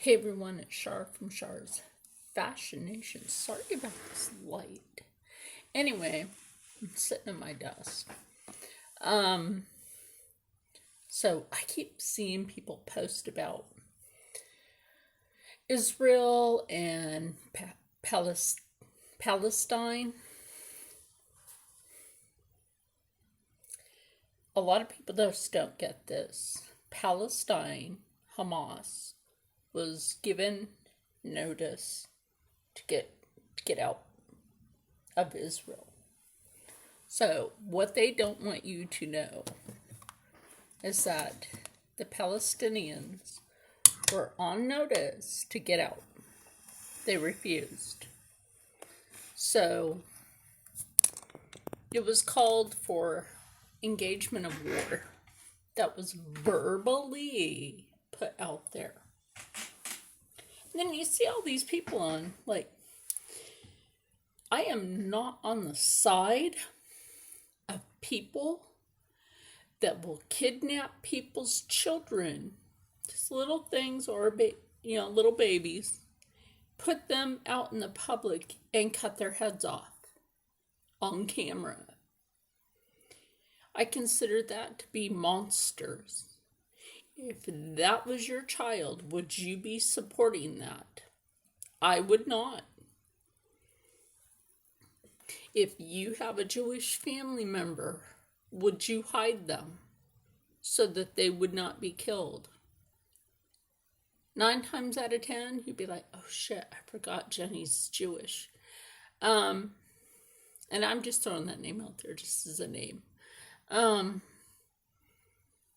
Hey everyone, it's Shar from Shar's Fashion Nation. Sorry about this light. Anyway, I'm sitting at my desk. Um, so I keep seeing people post about Israel and Palestine. A lot of people just don't get this. Palestine, Hamas, was given notice to get out of Israel. So what they don't want you to know is that the Palestinians were on notice to get out. They refused. So it was called for engagement of war. That was verbally put out there. And then you see all these people on, like, I am not on the side of people that will kidnap people's children, just little things or little babies, put them out in the public and cut their heads off on camera. I consider that to be monsters. If that was your child, would you be supporting that? I would not. If you have a Jewish family member, would you hide them so that they would not be killed? 9 times out of 10, you'd be like, oh shit, I forgot Jenny's Jewish. And I'm just throwing that name out there just as a name.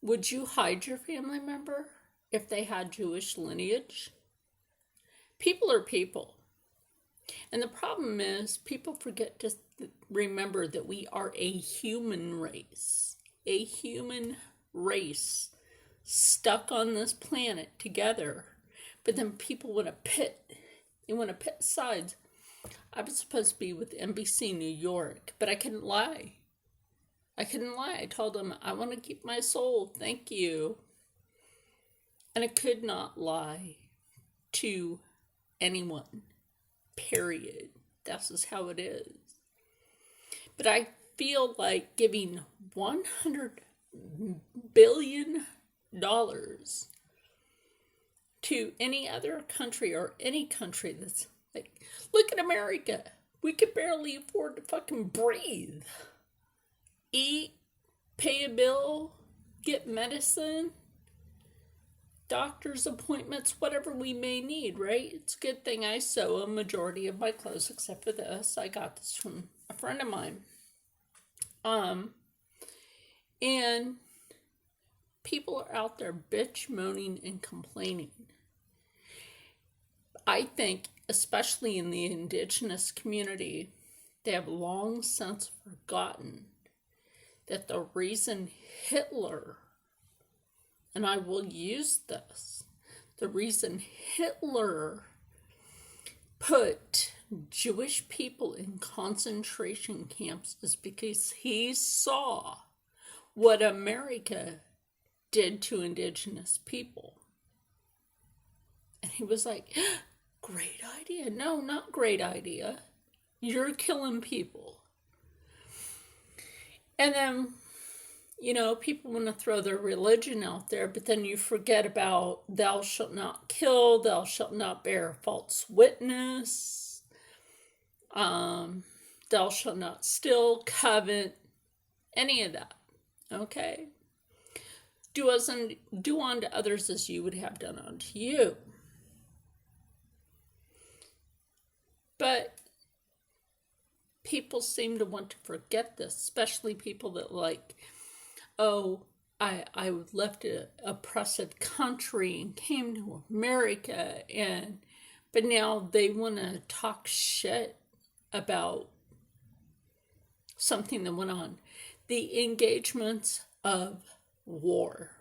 Would you hide your family member if they had Jewish lineage? People are people. And the problem is people forget to remember that we are a human race. A human race stuck on this planet together. But then people want to pit. They want to pit sides. I was supposed to be with NBC New York, but I couldn't lie. I told them, I want to keep my soul. Thank you. And I could not lie to anyone. Period. That's just how it is. But I feel like giving $100 billion to any other country or any country that's like, look at America. We could barely afford to fucking breathe. Eat, pay a bill, get medicine, doctor's appointments, whatever we may need, right? It's a good thing I sew a majority of my clothes, except for this. I got this from a friend of mine. And people are out there bitch, moaning, and complaining. I think, especially in the indigenous community, they have long since forgotten that the reason Hitler, and I will use this, the reason Hitler put Jewish people in concentration camps is because he saw what America did to indigenous people. And he was like, great idea. No, not great idea. You're killing people. And then, people want to throw their religion out there, but then you forget about thou shalt not kill, thou shalt not bear false witness, thou shalt not steal, covet, any of that, okay? Do unto others as you would have done unto you. But people seem to want to forget this, especially people that I left an oppressive country and came to America, but now they want to talk shit about something that went on. The engagements of war.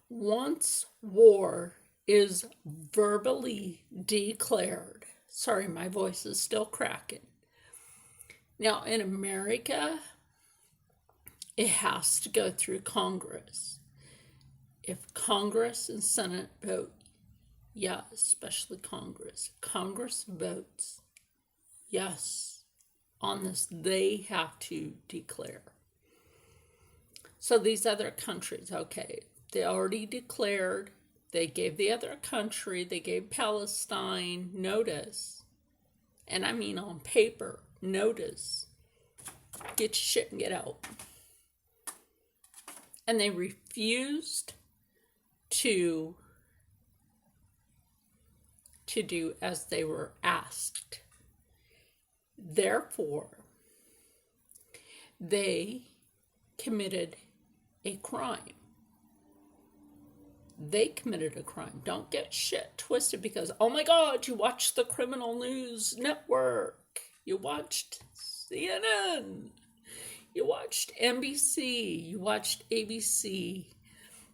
Once war is verbally declared, sorry, my voice is still cracking. Now, in America, it has to go through Congress. If Congress and Senate vote Yeah, especially Congress. Congress votes yes on this. They have to declare. So these other countries, okay, they already declared. They gave the other country, they gave Palestine notice. And I mean on paper, notice. Get your shit and get out. And they refused to do as they were asked. Therefore, they committed a crime. They committed a crime. Don't get shit twisted because, oh my God, you watched the Criminal News Network. You watched CNN. You watched NBC. You watched ABC.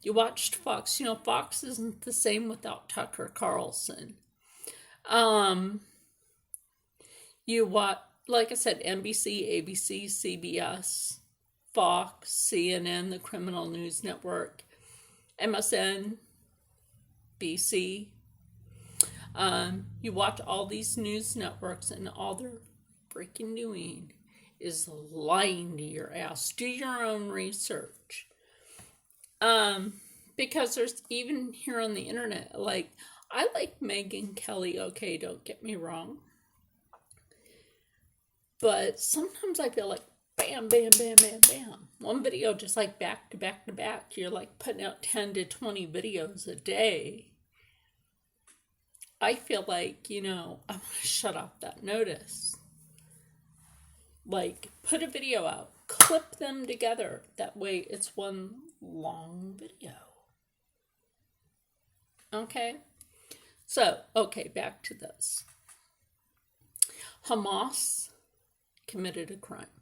You watched Fox. You know, Fox isn't the same without Tucker Carlson. You watch, like I said, NBC, ABC, CBS, Fox, CNN, the Criminal News Network, MSN, BC. You watch all these news networks and all they're freaking doing is lying to your ass. Do your own research. Because there's even here on the internet, like, I like Megyn Kelly, okay, don't get me wrong. But sometimes I feel like bam, bam, bam, bam, bam. One video just like back to back to back. You're like putting out 10 to 20 videos a day. I feel like, I want to shut off that notice. Like, put a video out. Clip them together. That way it's one long video. Okay? So, okay, back to this. Hamas committed a crime.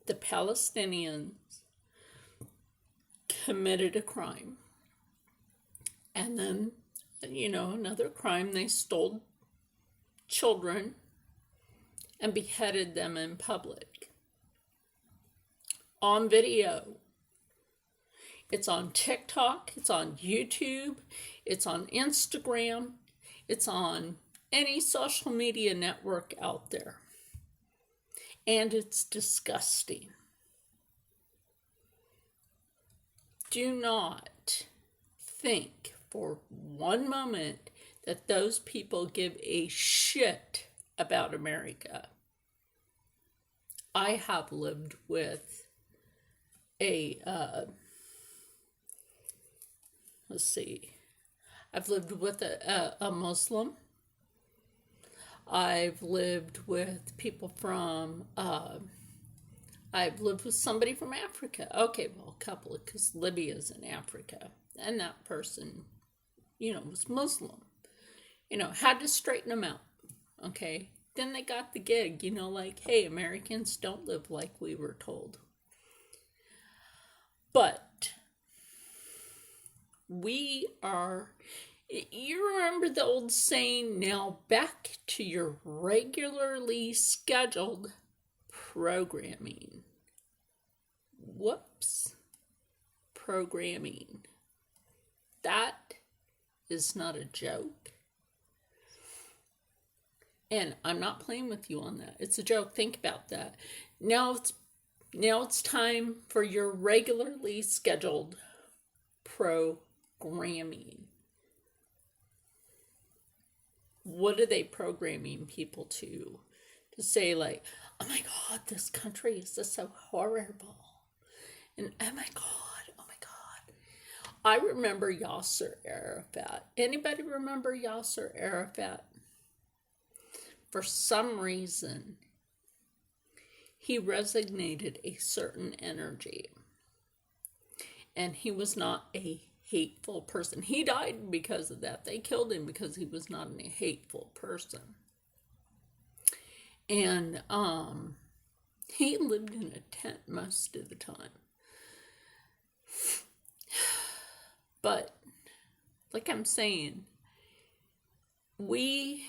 The Palestinians committed a crime. And then, another crime, they stole children and beheaded them in public. On video. It's on TikTok, it's on YouTube, it's on Instagram, it's on any social media network out there. And it's disgusting. Do not think for one moment that those people give a shit about America. I have lived with I've lived with a Muslim. I've lived with people from, I've lived with somebody from Africa. Okay, well, a couple, because Libya's in Africa. And that person, was Muslim. Had to straighten them out. Okay? Then they got the gig, like, hey, Americans don't live like we were told. But you remember the old saying, now back to your regularly scheduled programming. Whoops. Programming. That is not a joke. And I'm not playing with you on that. It's a joke. Think about that. Now it's time for your regularly scheduled programming. What are they programming people to? To say like, oh my God, this country is just so horrible. And oh my God. I remember Yasser Arafat. Anybody remember Yasser Arafat? For some reason, he resonated a certain energy. And he was not a hateful person. He died because of that. They killed him because he was not a hateful person. And he lived in a tent most of the time. But, like I'm saying, we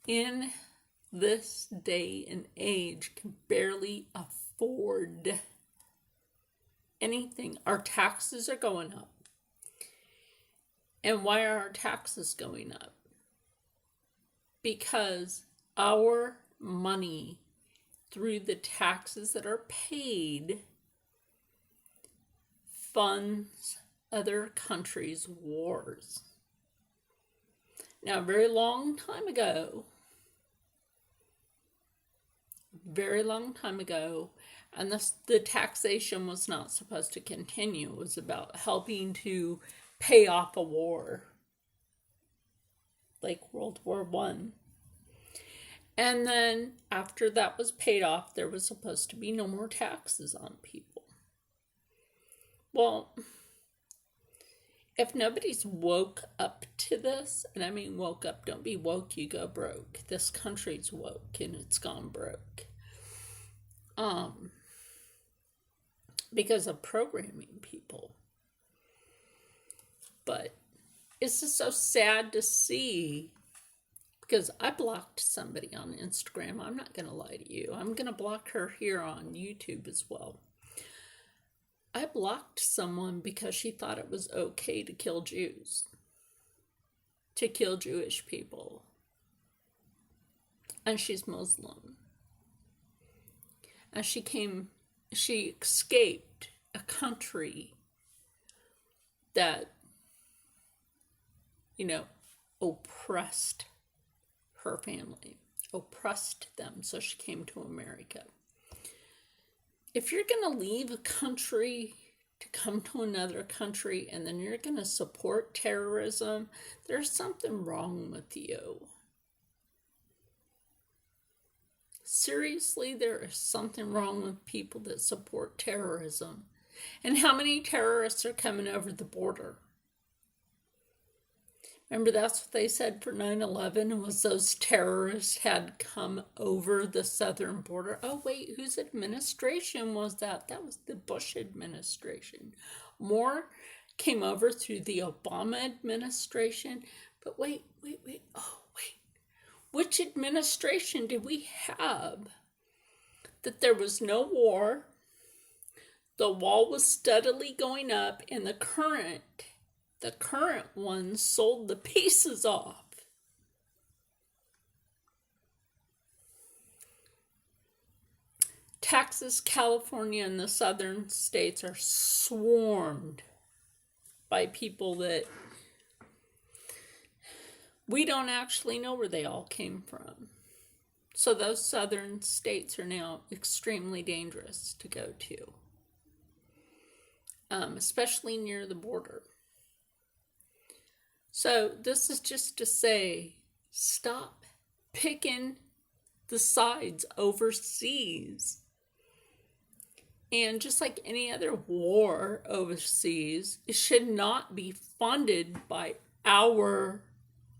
in this day and age can barely afford anything. Our taxes are going up. And why are our taxes going up? Because our money through the taxes that are paid funds other countries' wars. Now, a very long time ago, and the taxation was not supposed to continue. It was about helping to pay off a war, like World War One. And then after that was paid off, there was supposed to be no more taxes on people. Well, if nobody's woke up to this, and I mean woke up, don't be woke, you go broke. This country's woke and it's gone broke. Because of programming people. But it's just so sad to see, because I blocked somebody on Instagram. I'm not going to lie to you. I'm going to block her here on YouTube as well. I blocked someone because she thought it was okay to kill Jews, to kill Jewish people. And she's Muslim. And she escaped a country that, oppressed her family, oppressed them. So she came to America. If you're going to leave a country to come to another country and then you're going to support terrorism, there's something wrong with you. Seriously, there is something wrong with people that support terrorism. And how many terrorists are coming over the border? Remember, that's what they said for 9/11, was those terrorists had come over the southern border. Oh, wait, whose administration was that? That was the Bush administration. More came over through the Obama administration. But wait. Which administration did we have that there was no war, the wall was steadily going up, and the current one sold the pieces off? Texas, California, and the southern states are swarmed by people that we don't actually know where they all came from. So those southern states are now extremely dangerous to go to, especially near the border. So this is just to say, stop picking the sides overseas. And just like any other war overseas, it should not be funded by our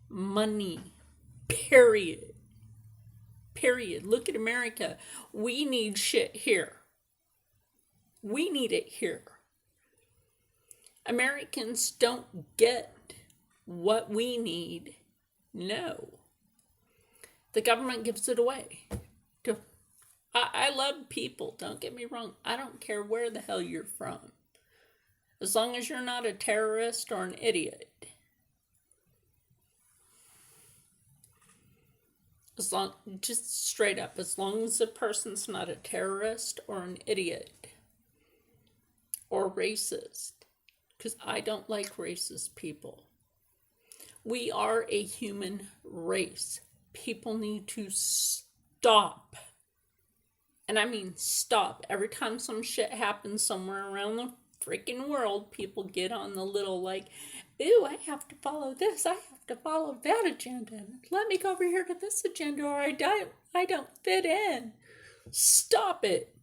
money. Period. Look at America. We need shit here. We need it here. Americans don't get what we need. No. The government gives it away. I love people, don't get me wrong. I don't care where the hell you're from, as long as you're not a terrorist or an idiot. Just straight up, as long as the person's not a terrorist or an idiot or racist, because I don't like racist people. We are a human race. People need to stop. And I mean stop. Every time some shit happens somewhere around the freaking world, people get on the little ooh, I have to follow this, I have to follow that agenda. Let me go over here to this agenda, or I don't fit in. Stop it.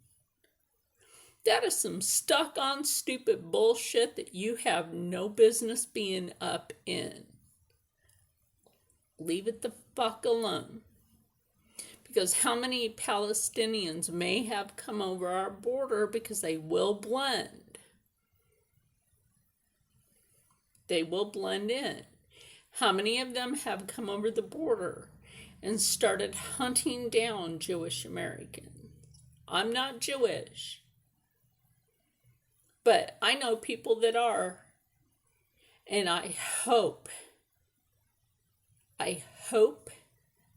That is some stuck on stupid bullshit that you have no business being up in. Leave it the fuck alone. Because how many Palestinians may have come over our border because they will blend. They will blend in. How many of them have come over the border and started hunting down Jewish Americans? I'm not Jewish, but I know people that are. And I hope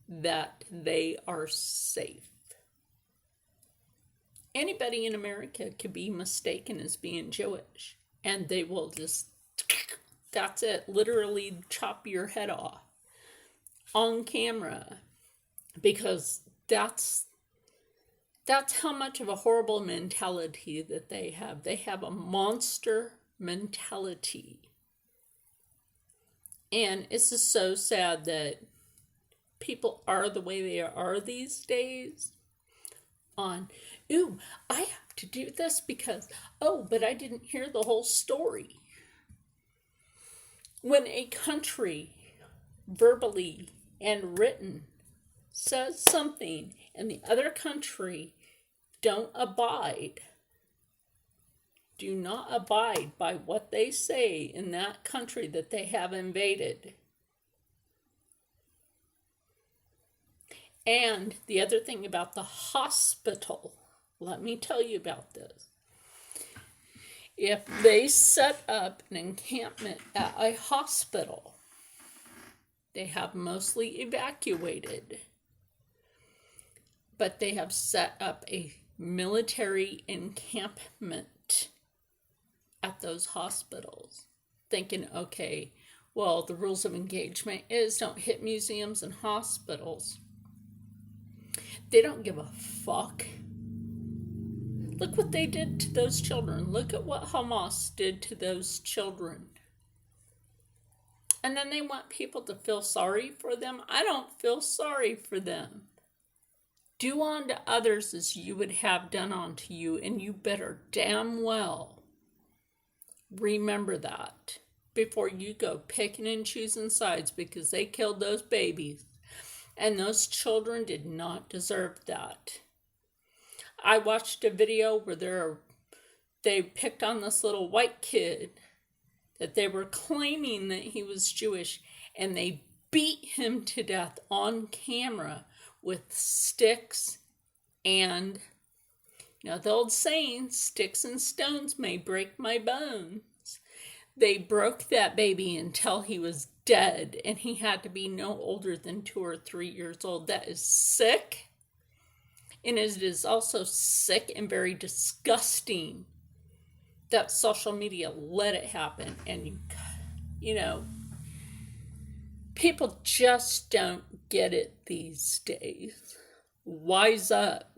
that they are safe. Anybody in America could be mistaken as being Jewish, and they will just, that's it, literally chop your head off on camera, because that's how much of a horrible mentality that they have. They have a monster mentality. And it's just so sad that people are the way they are these days. Ooh, I have to do this because, but I didn't hear the whole story. When a country verbally and written says something and the other country do not abide by what they say in that country that they have invaded. And the other thing about the hospital, let me tell you about this. If they set up an encampment at a hospital, they have mostly evacuated, but they have set up a military encampment at those hospitals, thinking, okay, well, the rules of engagement is don't hit museums and hospitals. They don't give a fuck. Look what they did to those children. Look at what Hamas did to those children. And then they want people to feel sorry for them. I don't feel sorry for them. Do unto others as you would have done unto you, and you better damn well remember that before you go picking and choosing sides, because they killed those babies. And those children did not deserve that. I watched a video where they picked on this little white kid that they were claiming that he was Jewish, and they beat him to death on camera with sticks and, the old saying, sticks and stones may break my bones. They broke that baby until he was dead, and he had to be no older than 2 or 3 years old. That is sick, and it is also sick and very disgusting that social media let it happen. And people just don't get it these days. Wise up,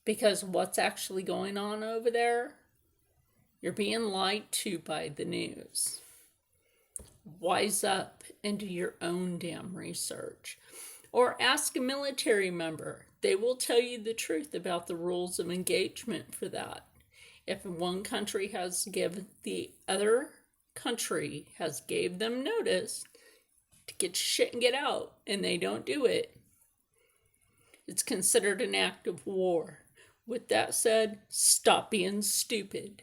because what's actually going on over there, you're being lied to by the news. Wise up and do your own damn research. Or ask a military member. They will tell you the truth about the rules of engagement for that. If one country has given the other country has gave them notice to get shit and get out, and they don't do it, it's considered an act of war. With that said, stop being stupid.